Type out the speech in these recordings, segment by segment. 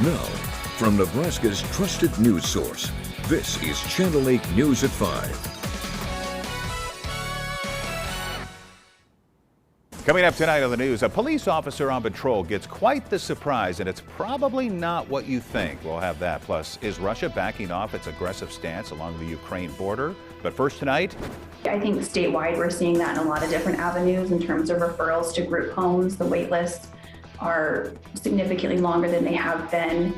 Now, from Nebraska's trusted news source, this is Channel 8 News at 5. Coming up tonight on the news, a police officer on patrol gets quite the surprise, and it's probably not what you think. We'll have that. Plus, is Russia backing off its aggressive stance along the Ukraine border? But first tonight, I think statewide we're seeing that in a lot of different avenues in terms of referrals to group homes. The wait lists are significantly longer than they have been.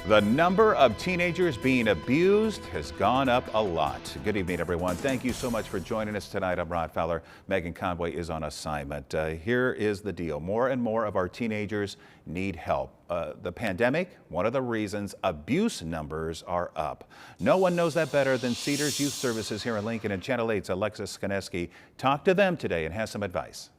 the number of teenagers being abused has gone up a lot. Good evening, everyone. Thank you so much for joining us tonight. I'm Rod Fowler. Megan Conway is on assignment. Here is the deal. More and more of our teenagers need help. The pandemic, one of the reasons abuse numbers are up. No one knows that better than Cedars Youth Services here in Lincoln, and Channel 8's Alexis Skineski talked to them today and has some advice.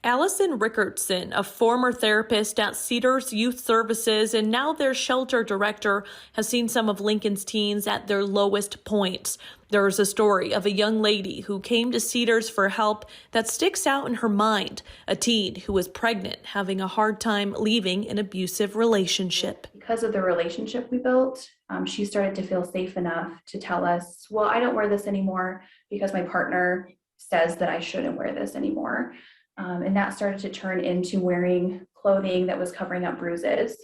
Allison Rickardson, a former therapist at Cedars Youth Services and now their shelter director, has seen some of Lincoln's teens at their lowest points. There is a story of a young lady who came to Cedars for help that sticks out in her mind. A teen who was pregnant, having a hard time leaving an abusive relationship. Because of the relationship we built, she started to feel safe enough to tell us, well, I don't wear this anymore because my partner says that I shouldn't wear this anymore. And that started to turn into wearing clothing that was covering up bruises.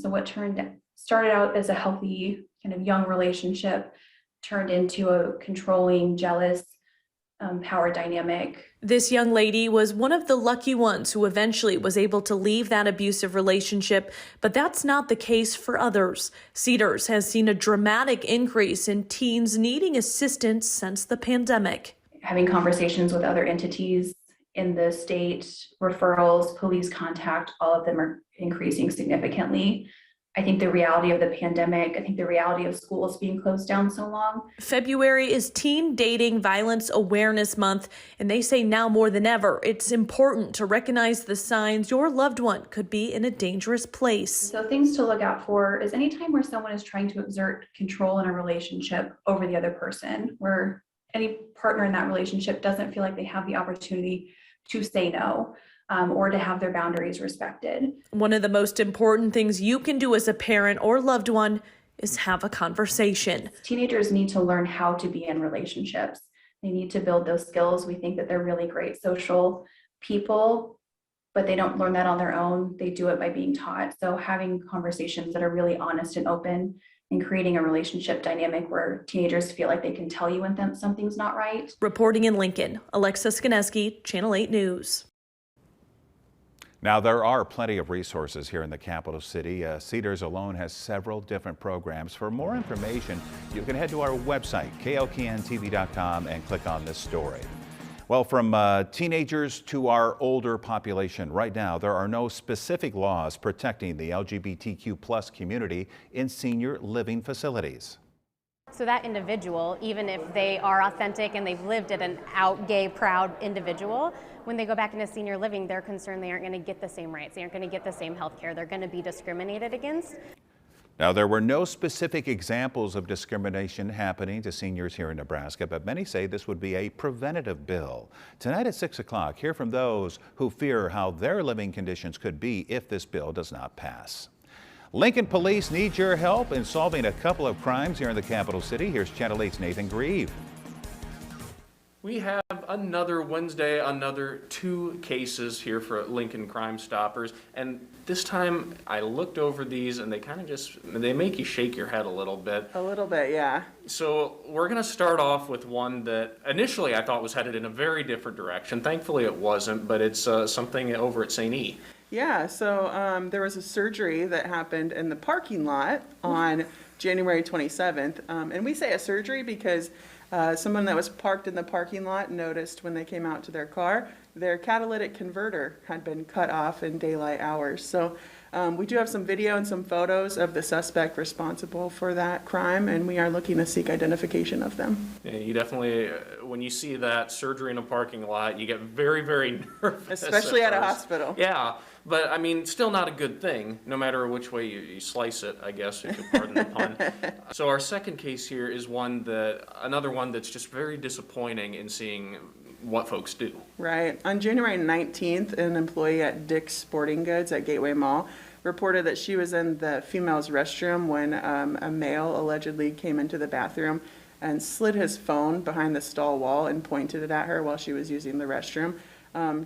So what started out as a healthy kind of young relationship turned into a controlling, jealous power dynamic. This young lady was one of the lucky ones who eventually was able to leave that abusive relationship, but that's not the case for others. Cedars has seen a dramatic increase in teens needing assistance since the pandemic. Having conversations with other entities in the state, referrals, police contact, all of them are increasing significantly. I think the reality of the pandemic, I think the reality of schools being closed down so long. February is Teen Dating Violence Awareness Month, and they say now more than ever, it's important to recognize the signs your loved one could be in a dangerous place. So things to look out for is anytime where someone is trying to exert control in a relationship over the other person, where any partner in that relationship doesn't feel like they have the opportunity to say no or to have their boundaries respected. One of the most important things you can do as a parent or loved one is have a conversation. Teenagers need to learn how to be in relationships. They need to build those skills. We think that they're really great social people, but they don't learn that on their own. They do it by being taught. So having conversations that are really honest and open and creating a relationship dynamic where teenagers feel like they can tell you when something's not right. Reporting in Lincoln, Alexis Skineski, Channel 8 News. Now, there are plenty of resources here in the capital city. Cedars alone has several different programs. For more information, you can head to our website, klkntv.com, and click on this story. Well, from teenagers to our older population, right now there are no specific laws protecting the LGBTQ+ community in senior living facilities. So that individual, even if they are authentic and they've lived as an out gay, proud individual, when they go back into senior living, they're concerned they aren't going to get the same rights, they aren't going to get the same health care, they're going to be discriminated against. Now, there were no specific examples of discrimination happening to seniors here in Nebraska, but many say this would be a preventative bill. Tonight at 6 o'clock, hear from those who fear how their living conditions could be if this bill does not pass. Lincoln police need your help in solving a couple of crimes here in the capital city. Here's Channel 8's Nathan Grieve. We have another Wednesday, another 2 cases here for Lincoln Crime Stoppers, and this time I looked over these and they kind of they make you shake your head a little bit. A little bit, yeah. So we're going to start off with one that initially I thought was headed in a very different direction. Thankfully it wasn't, but it's something over at St. E. Yeah, so there was a surgery that happened in the parking lot on January 27th, and we say a surgery because someone that was parked in the parking lot noticed when they came out to their car, their catalytic converter had been cut off in daylight hours. So we do have some video and some photos of the suspect responsible for that crime, and we are looking to seek identification of them. Yeah, you definitely, when you see that surgery in a parking lot, you get very, very nervous. Especially at a hospital. Yeah, but I mean, still not a good thing, no matter which way you slice it, I guess, if you pardon the pun. So our second case here is another one that's just very disappointing in seeing what folks do. Right. On January 19th, an employee at Dick's Sporting Goods at Gateway Mall reported that she was in the female's restroom when a male allegedly came into the bathroom and slid his phone behind the stall wall and pointed it at her while she was using the restroom.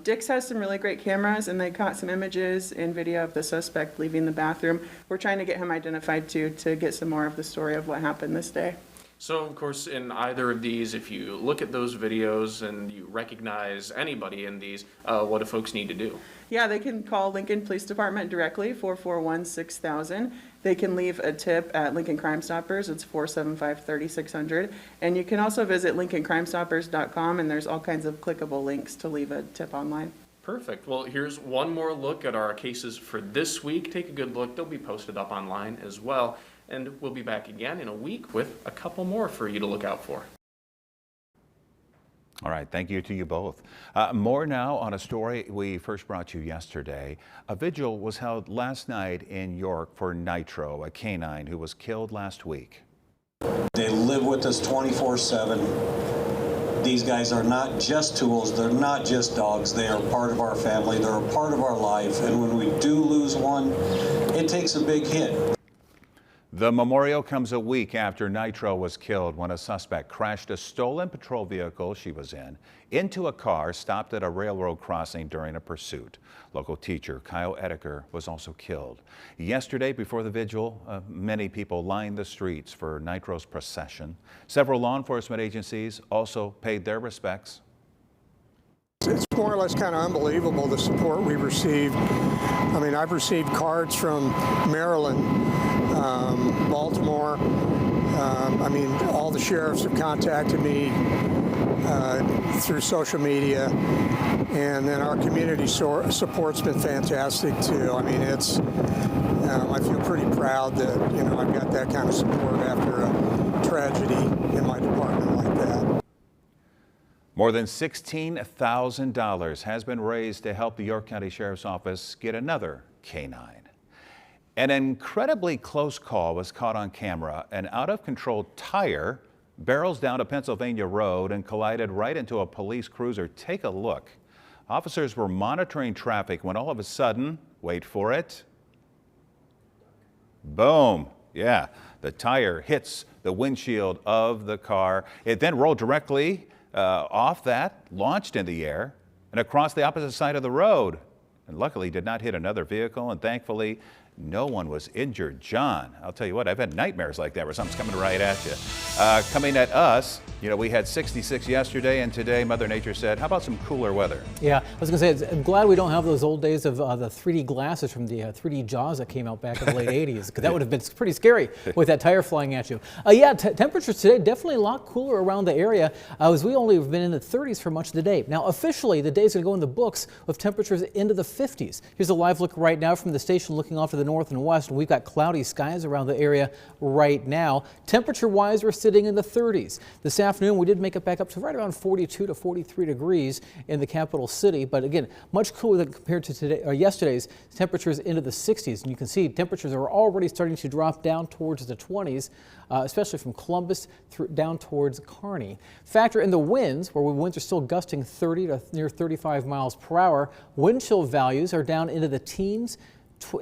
Dick's has some really great cameras, and they caught some images and video of the suspect leaving the bathroom. We're trying to get him identified too, to get some more of the story of what happened this day. So, of course, in either of these, if you look at those videos and you recognize anybody in these, what do folks need to do? Yeah, they can call Lincoln Police Department directly, 441-6000. They can leave a tip at Lincoln Crime Stoppers. It's 475-3600. And you can also visit lincolncrimestoppers.com, and there's all kinds of clickable links to leave a tip online. Perfect. Well, here's one more look at our cases for this week. Take a good look. They'll be posted up online as well. And we'll be back again in a week with a couple more for you to look out for. All right, thank you to you both. More now on a story we first brought you yesterday. A vigil was held last night in York for Nitro, a canine who was killed last week. They live with us 24/7. These guys are not just tools, they're not just dogs, they are part of our family, they're a part of our life, and when we do lose one, it takes a big hit. The memorial comes a week after Nitro was killed when a suspect crashed a stolen patrol vehicle she was in into a car stopped at a railroad crossing during a pursuit. Local teacher Kyle Edeker was also killed. Yesterday, before the vigil, many people lined the streets for Nitro's procession. Several law enforcement agencies also paid their respects. It's more or less kind of unbelievable, the support we received. I mean, I've received cards from Maryland, Baltimore. I mean, all the sheriffs have contacted me through social media, and then our community support's been fantastic too. I mean, it's I feel pretty proud that I've got that kind of support after a tragedy in my department like that. More than $16,000 has been raised to help the York County Sheriff's Office get another canine. An incredibly close call was caught on camera. An out-of-control tire barrels down a Pennsylvania road and collided right into a police cruiser. Take a look. Officers were monitoring traffic when all of a sudden, wait for it, boom. Yeah, the tire hits the windshield of the car. It then rolled directly off that, launched in the air, and across the opposite side of the road. And luckily did not hit another vehicle, and thankfully no one was injured. John, I'll tell you what, I've had nightmares like that where something's coming right at you. Coming at us, we had 66 yesterday, and today Mother Nature said, how about some cooler weather? Yeah, I was going to say, I'm glad we don't have those old days of the 3D glasses from the 3D Jaws that came out back in the late 80s, because that would have been pretty scary with that tire flying at you. Temperatures today definitely a lot cooler around the area, as we only have been in the 30s for much of the day. Now, officially, the day's going to go in the books with temperatures into the 50s. Here's a live look right now from the station looking off to the north and west, and we've got cloudy skies around the area right now. Temperature-wise, we're sitting in the 30s. This afternoon, we did make it back up to right around 42 to 43 degrees in the capital city, but again, much cooler than compared to today or yesterday's temperatures into the 60s. And you can see temperatures are already starting to drop down towards the 20s, especially from Columbus down towards Kearney. Factor in the winds, where winds are still gusting 30 to near 35 miles per hour. Wind chill values are down into the teens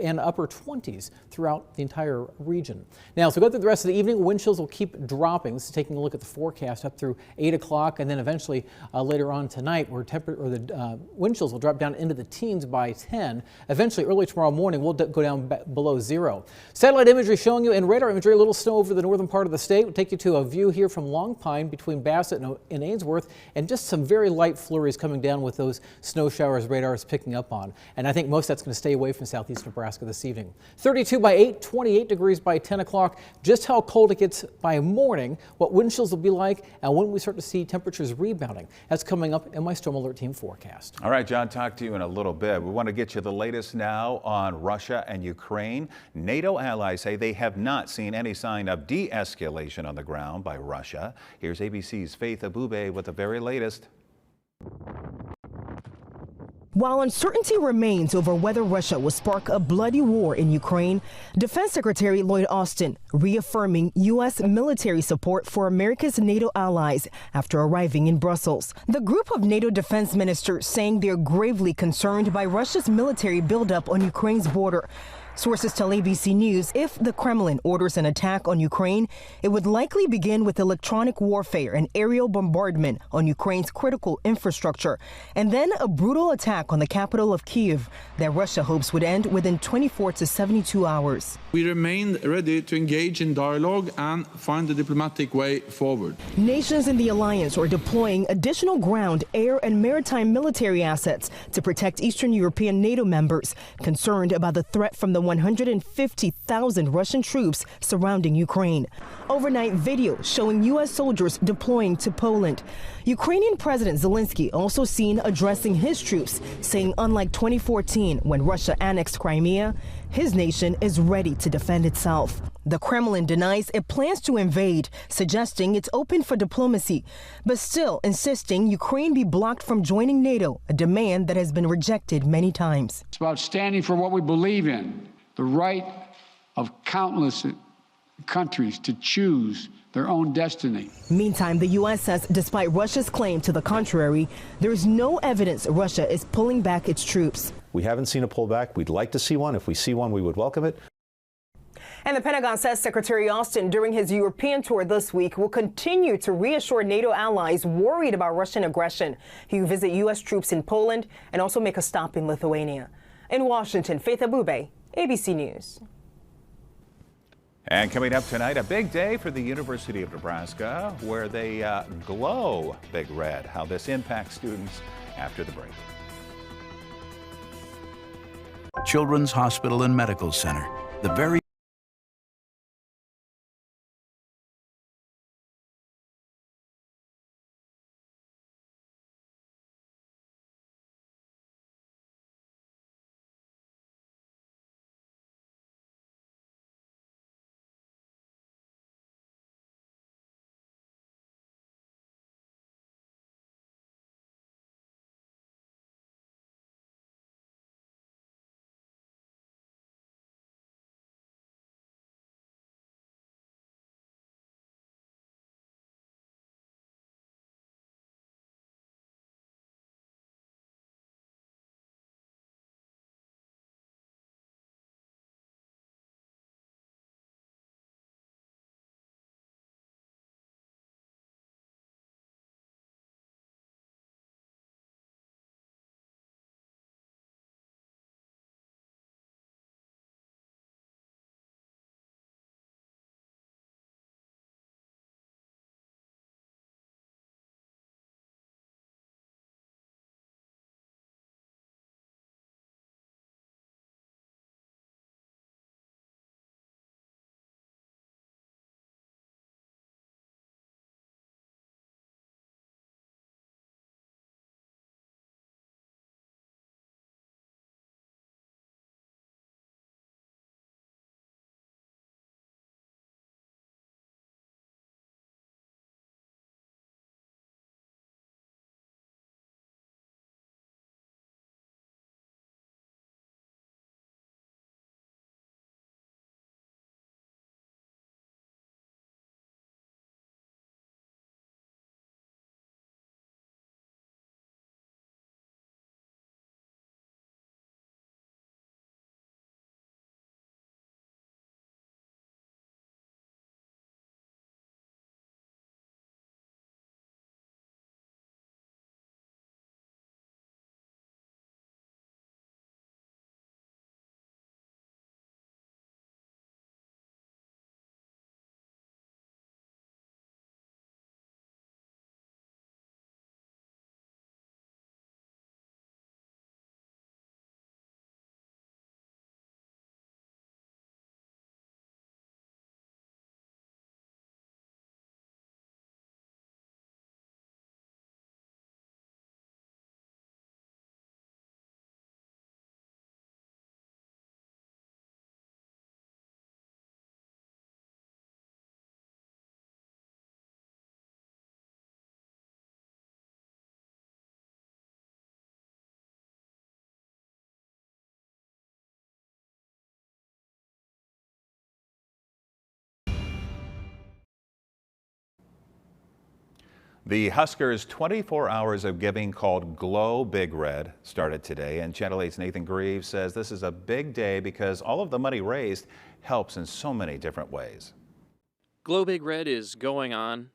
and upper 20s throughout the entire region. Now, as we go through the rest of the evening, wind chills will keep dropping. This is taking a look at the forecast up through 8 o'clock, and then eventually later on tonight, where the wind chills will drop down into the teens by 10. Eventually, early tomorrow morning, we'll go down below 0. Satellite imagery showing you, and radar imagery, a little snow over the northern part of the state. We'll take you to a view here from Long Pine between Bassett and Ainsworth, and just some very light flurries coming down with those snow showers radar is picking up on. And I think most of that's going to stay away from southeast Nebraska this evening. 32 by 8, 28 degrees by 10 o'clock. Just how cold it gets by morning, what wind chills will be like, and when we start to see temperatures rebounding. That's coming up in my Storm Alert Team forecast. All right, John, talk to you in a little bit. We want to get you the latest now on Russia and Ukraine. NATO allies say they have not seen any sign of de-escalation on the ground by Russia. Here's ABC's Faith Abube with the very latest. While uncertainty remains over whether Russia will spark a bloody war in Ukraine, Defense Secretary Lloyd Austin reaffirming U.S. military support for America's NATO allies after arriving in Brussels. The group of NATO defense ministers saying they're gravely concerned by Russia's military buildup on Ukraine's border. Sources tell ABC News if the Kremlin orders an attack on Ukraine, it would likely begin with electronic warfare and aerial bombardment on Ukraine's critical infrastructure, and then a brutal attack on the capital of Kyiv that Russia hopes would end within 24 to 72 hours. We remain ready to engage in dialogue and find a diplomatic way forward. Nations in the alliance are deploying additional ground, air, and maritime military assets to protect Eastern European NATO members, concerned about the threat from the 150,000 Russian troops surrounding Ukraine. Overnight video showing U.S. soldiers deploying to Poland. Ukrainian President Zelensky also seen addressing his troops, saying unlike 2014 when Russia annexed Crimea, his nation is ready to defend itself. The Kremlin denies it plans to invade, suggesting it's open for diplomacy, but still insisting Ukraine be blocked from joining NATO, a demand that has been rejected many times. It's about standing for what we believe in, the right of countless countries to choose their own destiny. Meantime, the U.S. says despite Russia's claim to the contrary, there's no evidence Russia is pulling back its troops. We haven't seen a pullback. We'd like to see one. If we see one, we would welcome it. And the Pentagon says Secretary Austin, during his European tour this week, will continue to reassure NATO allies worried about Russian aggression. He will visit U.S. troops in Poland and also make a stop in Lithuania. In Washington, Faith Abube, ABC News. And coming up tonight, a big day for the University of Nebraska, where they glow big red. How this impacts students after the break. Children's Hospital and Medical Center, the very The Huskers' 24 Hours of Giving, called Glow Big Red, started today, and Channel 8's Nathan Greaves says this is a big day because all of the money raised helps in so many different ways. Glow Big Red is glowing on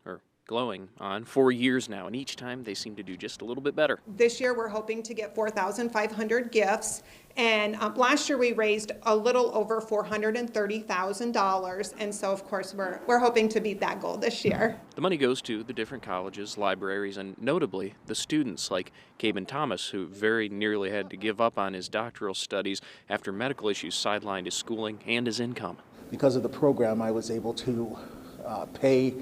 for years now, and each time they seem to do just a little bit better. This year we're hoping to get 4,500 gifts, and last year we raised a little over $430,000, and so of course we're hoping to beat that goal this year. The money goes to the different colleges, libraries, and notably the students like Caben Thomas, who very nearly had to give up on his doctoral studies after medical issues sidelined his schooling and his income. Because of the program, I was able to pay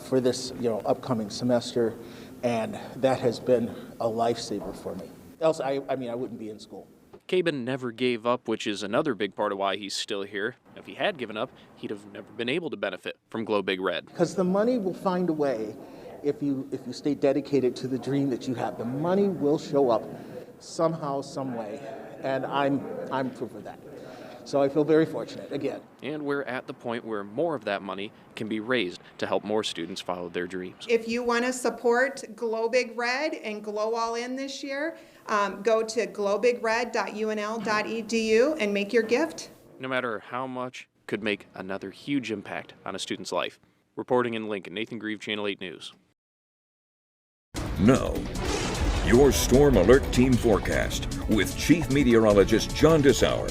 for this upcoming semester, and that has been a lifesaver for me. Else, I wouldn't be in school. Caben never gave up, which is another big part of why he's still here. If he had given up, he'd have never been able to benefit from Glow Big Red. Because the money will find a way if you stay dedicated to the dream that you have. The money will show up somehow, some way, and I'm proof of that. So I feel very fortunate again. And we're at the point where more of that money can be raised to help more students follow their dreams. If you want to support Glow Big Red and Glow All In this year, go to glowbigred.unl.edu and make your gift. No matter how much, could make another huge impact on a student's life. Reporting in Lincoln, Nathan Greaves, Channel 8 News. Now, your Storm Alert Team Forecast with Chief Meteorologist John Dessauer.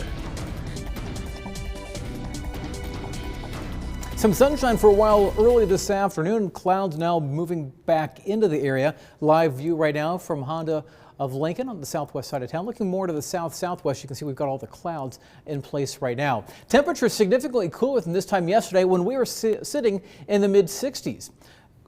Some sunshine for a while early this afternoon. Clouds now moving back into the area. Live view right now from Honda of Lincoln on the southwest side of town. Looking more to the south-southwest, you can see we've got all the clouds in place right now. Temperatures significantly cooler than this time yesterday when we were sitting in the mid-60s.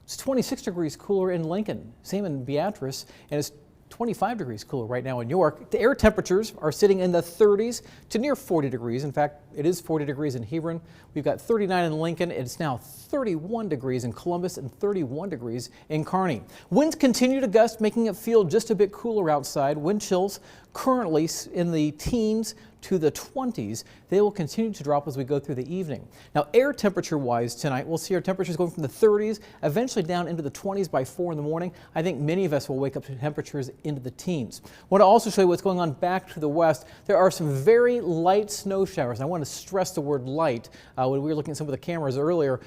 It's 26 degrees cooler in Lincoln, same in Beatrice, and it's 25 degrees cooler right now in York. The air temperatures are sitting in the 30s to near 40 degrees. In fact, it is 40 degrees in Hebron. We've got 39 in Lincoln. It's now 31 degrees in Columbus and 31 degrees in Kearney. Winds continue to gust, making it feel just a bit cooler outside. Wind chills currently in the teens to the 20s. They will continue to drop as we go through the evening. Now, air temperature wise tonight, we'll see our temperatures going from the 30s, eventually down into the 20s by 4 in the morning. I think many of us will wake up to temperatures into the teens. I want to also show you what's going on back to the west. There are some very light snow showers. I want to stress the word light. When we were looking at some of the cameras earlier,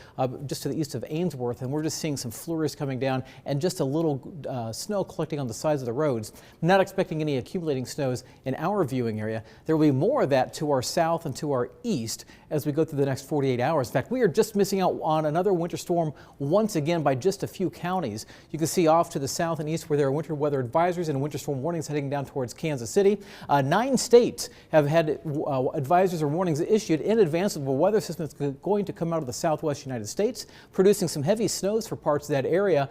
just to the east of Ainsworth, and we're just seeing some flurries coming down and just a little snow collecting on the sides of the roads. Not expecting any accumulating snows in our viewing area. There will be more of that to our south and to our east as we go through the next 48 hours. In fact, we are just missing out on another winter storm once again by just a few counties. You can see off to the south and east where there are winter weather advisories and winter storm warnings heading down towards Kansas City. 9 states have had advisories or warnings issued in advance of a weather system that's going to come out of the southwest United States, producing some heavy snows for parts of that area.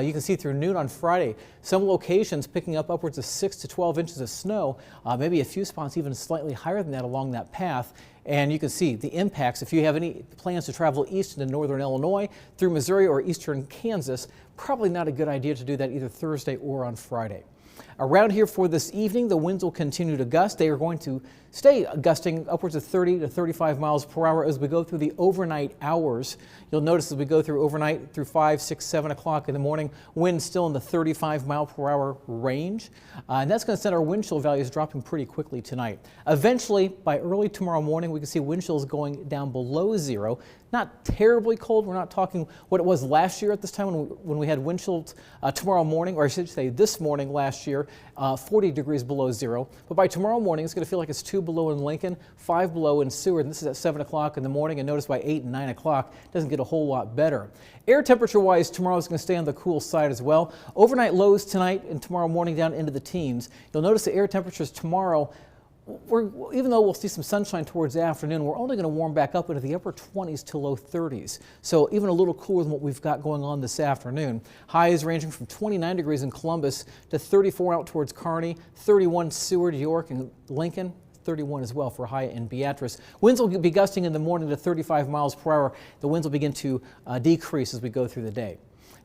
You can see through noon on Friday, some locations picking up upwards of 6 to 12 inches of snow, maybe a few spots even slightly higher than that along that path. And you can see the impacts. If you have any plans to travel east into northern Illinois, through Missouri or eastern Kansas, probably not a good idea to do that either Thursday or on Friday. Around here for this evening, the winds will continue to gust. They are going to stay gusting upwards of 30 to 35 miles per hour as we go through the overnight hours. You'll notice as we go through overnight through 5, 6, 7 o'clock in the morning, winds still in the 35 mile per hour range. And that's going to send our wind chill values dropping pretty quickly tonight. Eventually, by early tomorrow morning, we can see wind chills going down below 0. Not terribly cold. We're not talking what it was last year at this time when we had wind chills tomorrow morning, or I should say this morning last year, 40 degrees below 0. But by tomorrow morning, it's going to feel like it's 2 below in Lincoln, 5 below in Seward, and this is at 7 o'clock in the morning, and notice by 8 and 9 o'clock, it doesn't get a whole lot better. Air temperature-wise, tomorrow is going to stay on the cool side as well. Overnight lows tonight and tomorrow morning down into the teens. You'll notice the air temperatures tomorrow, even though we'll see some sunshine towards the afternoon, we're only going to warm back up into the upper 20s to low 30s. So even a little cooler than what we've got going on this afternoon. Highs ranging from 29 degrees in Columbus to 34 out towards Kearney, 31 Seward, York, and Lincoln. 31 as well for high in Beatrice. Winds will be gusting in the morning to 35 miles per hour. The winds will begin to decrease as we go through the day.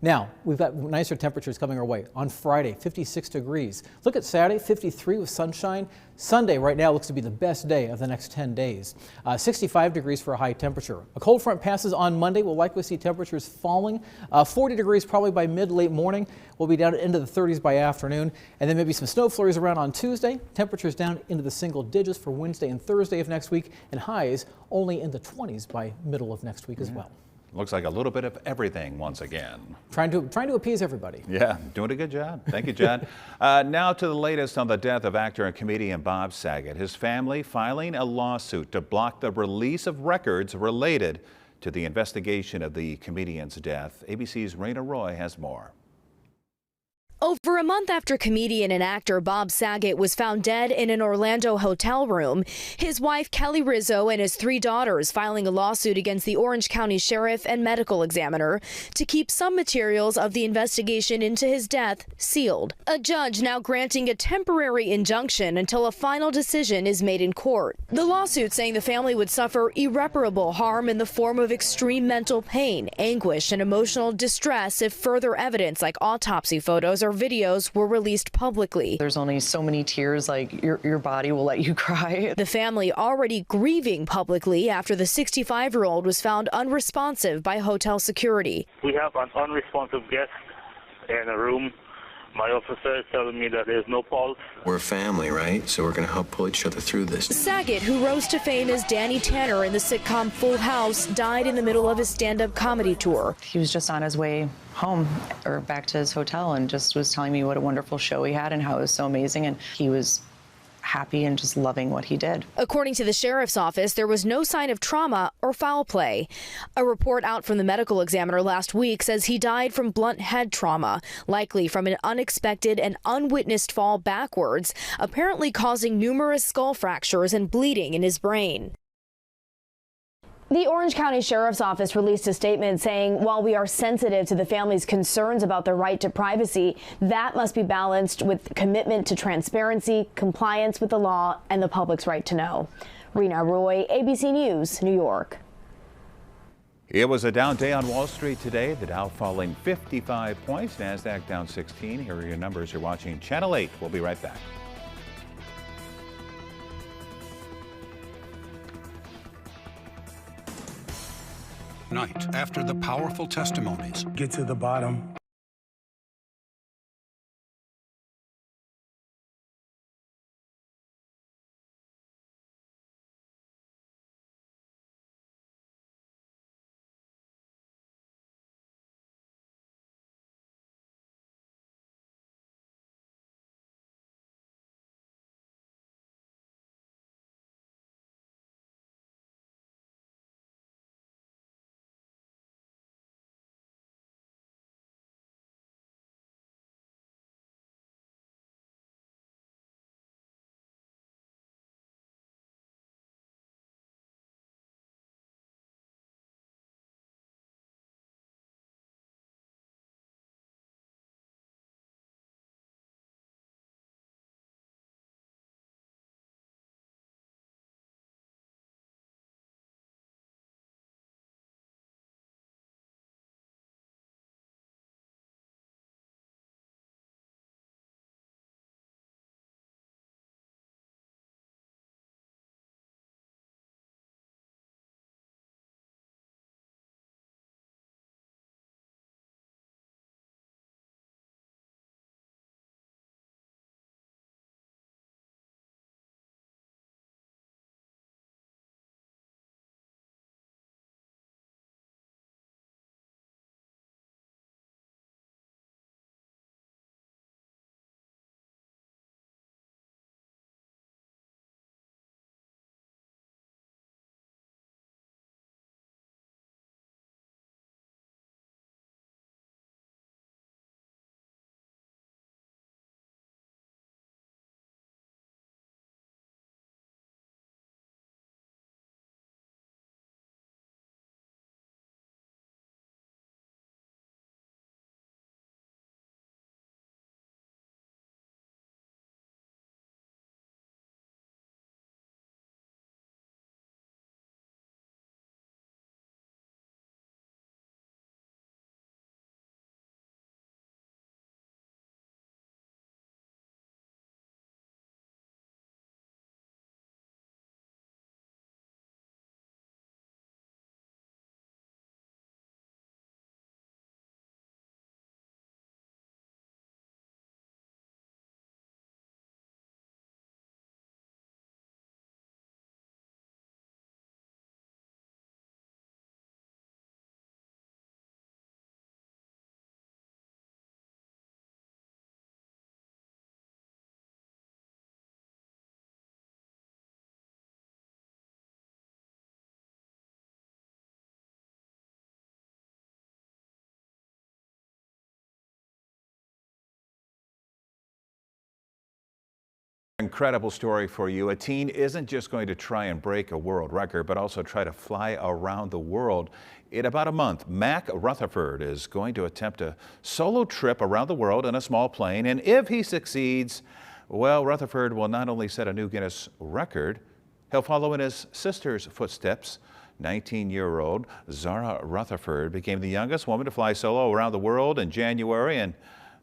Now, we've got nicer temperatures coming our way. On Friday, 56 degrees. Look at Saturday, 53 with sunshine. Sunday right now looks to be the best day of the next 10 days. 65 degrees for a high temperature. A cold front passes on Monday. We'll likely see temperatures falling. 40 degrees probably by mid-late morning. We'll be down into the 30s by afternoon. And then maybe some snow flurries around on Tuesday. Temperatures down into the single digits for Wednesday and Thursday of next week. And highs only in the 20s by middle of next week as well. Looks like a little bit of everything once again. Trying to appease everybody. Yeah, doing a good job. Thank you, John. Now to the latest on the death of actor and comedian Bob Saget. His family filing a lawsuit to block the release of records related to the investigation of the comedian's death. ABC's Raina Roy has more. Over a month after comedian and actor Bob Saget was found dead in an Orlando hotel room, his wife Kelly Rizzo and his 3 daughters filing a lawsuit against the Orange County Sheriff and medical examiner to keep some materials of the investigation into his death sealed. A judge now granting a temporary injunction until a final decision is made in court. The lawsuit saying the family would suffer irreparable harm in the form of extreme mental pain, anguish, and emotional distress if further evidence like autopsy photos or videos were released publicly. There's only so many tears, like your body will let you cry. The family already grieving publicly after the 65-year-old was found unresponsive by hotel security. We have an unresponsive guest in a room. My officer is telling me that there's no pulse. We're a family, right? So we're going to help pull each other through this. Saget, who rose to fame as Danny Tanner in the sitcom Full House, died in the middle of his stand-up comedy tour. He was just on his way home or back to his hotel and just was telling me what a wonderful show he had and how it was so amazing. And he was happy and just loving what he did. According to the sheriff's office, there was no sign of trauma or foul play. A report out from the medical examiner last week says he died from blunt head trauma, likely from an unexpected and unwitnessed fall backwards, apparently causing numerous skull fractures and bleeding in his brain. The Orange County Sheriff's Office released a statement saying, while we are sensitive to the family's concerns about their right to privacy, that must be balanced with commitment to transparency, compliance with the law, and the public's right to know. Rena Roy, ABC News, New York. It was a down day on Wall Street today. The Dow falling 55 points, NASDAQ down 16. Here are your numbers. You're watching Channel 8. We'll be right back. Night after the powerful testimonies. Get to the bottom incredible story for you. A teen isn't just going to try and break a world record, but also try to fly around the world. In about a month, Mac Rutherford is going to attempt a solo trip around the world in a small plane. And if he succeeds, well, Rutherford will not only set a new Guinness record, he'll follow in his sister's footsteps. 19-year-old Zara Rutherford became the youngest woman to fly solo around the world in January. And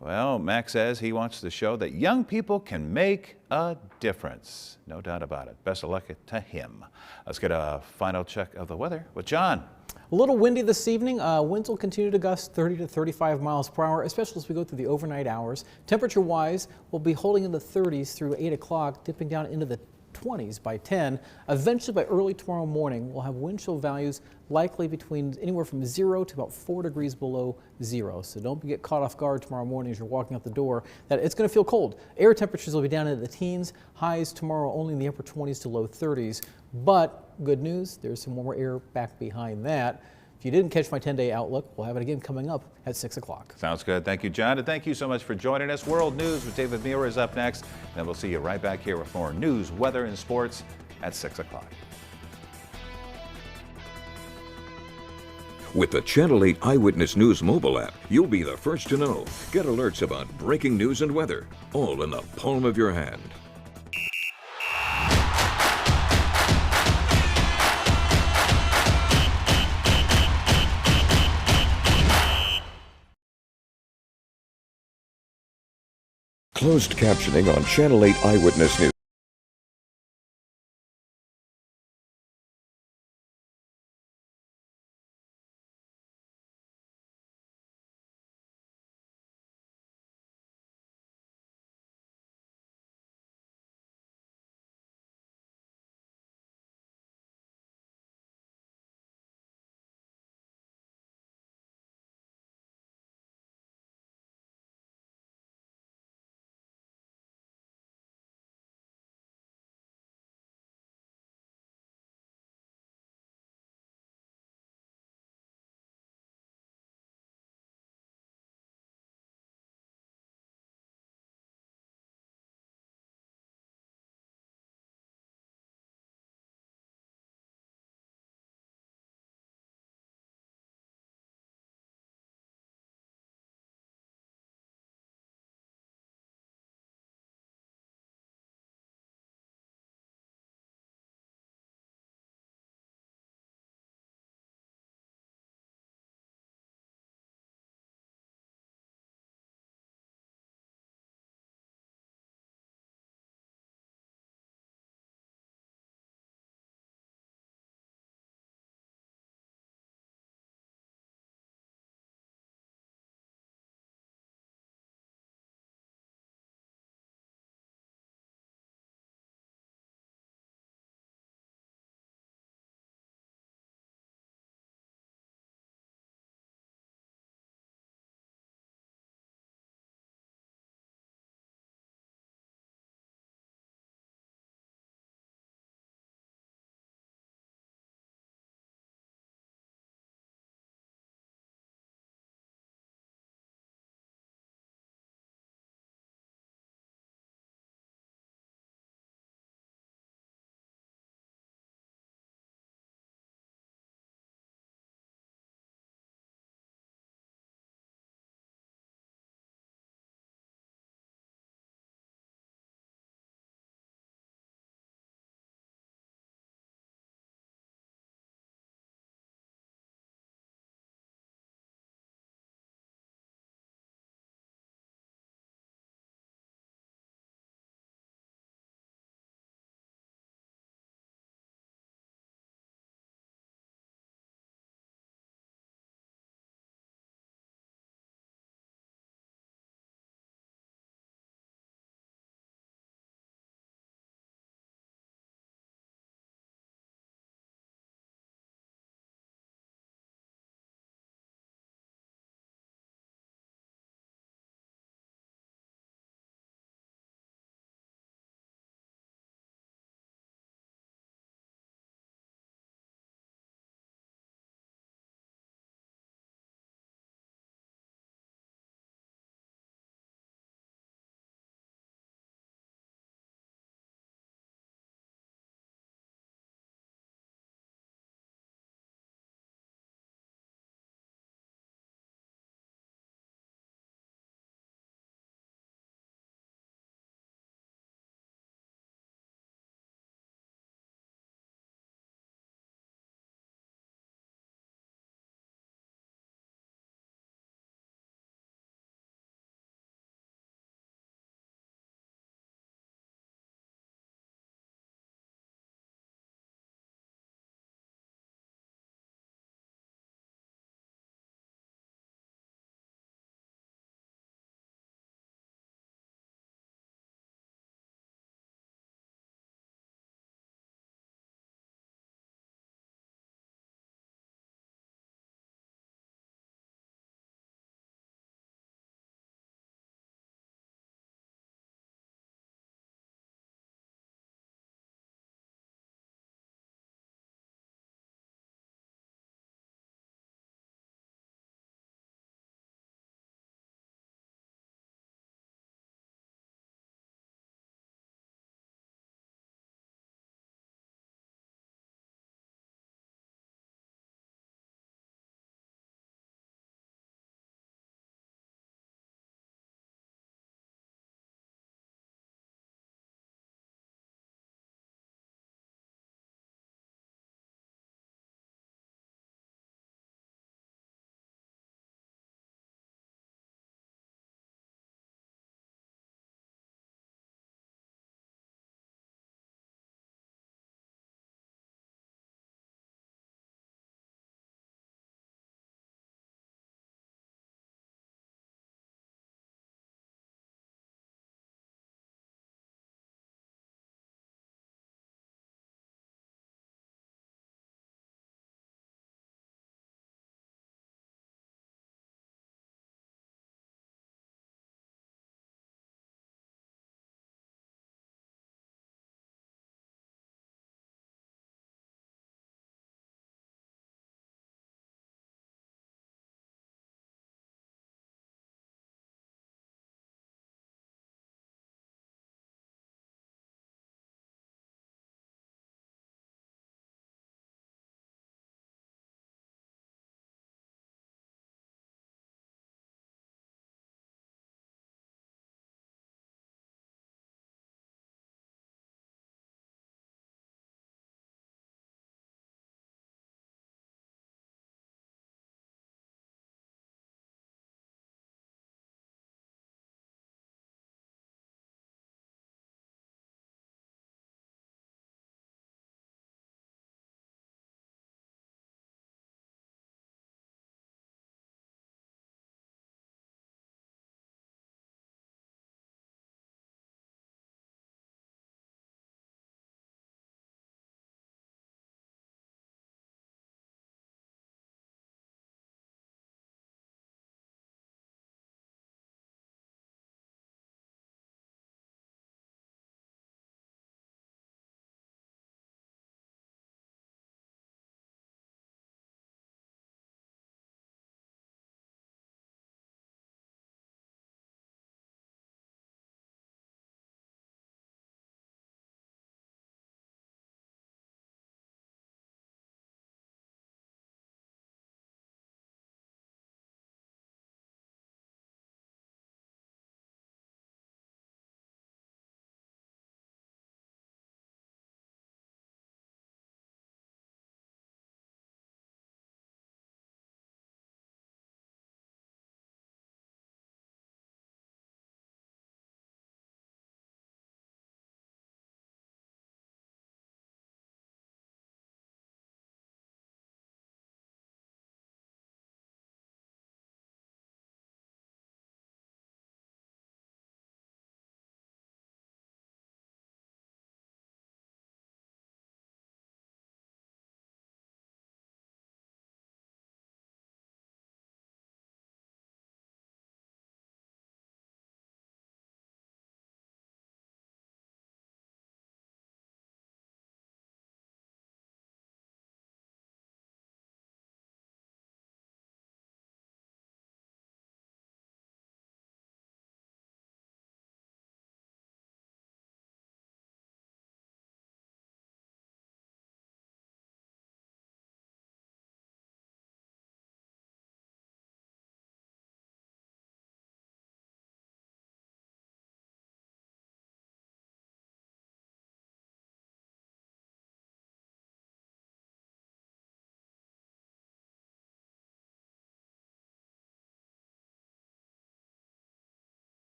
well, Mac says he wants to show that young people can make a difference. No doubt about it. Best of luck to him. Let's get a final check of the weather with John. A little windy this evening. Winds will continue to gust 30 to 35 miles per hour, especially as we go through the overnight hours. Temperature-wise, we'll be holding in the 30s through 8 o'clock, dipping down into the 20s by 10. Eventually, by early tomorrow morning, we'll have wind chill values likely between anywhere from 0 to about 4 degrees below 0. So don't get caught off guard tomorrow morning as you're walking out the door that it's going to feel cold. Air temperatures will be down into the teens. Highs tomorrow only in the upper 20s to low 30s. But good news, there's some warmer air back behind that. If you didn't catch my 10-day outlook, we'll have it again coming up at 6 o'clock. Sounds good. Thank you, John. And thank you so much for joining us. World News with David Muir is up next. And we'll see you right back here with more news, weather, and sports at 6 o'clock. With the Channel 8 Eyewitness News mobile app, you'll be the first to know. Get alerts about breaking news and weather, all in the palm of your hand. Closed captioning on Channel 8 Eyewitness News.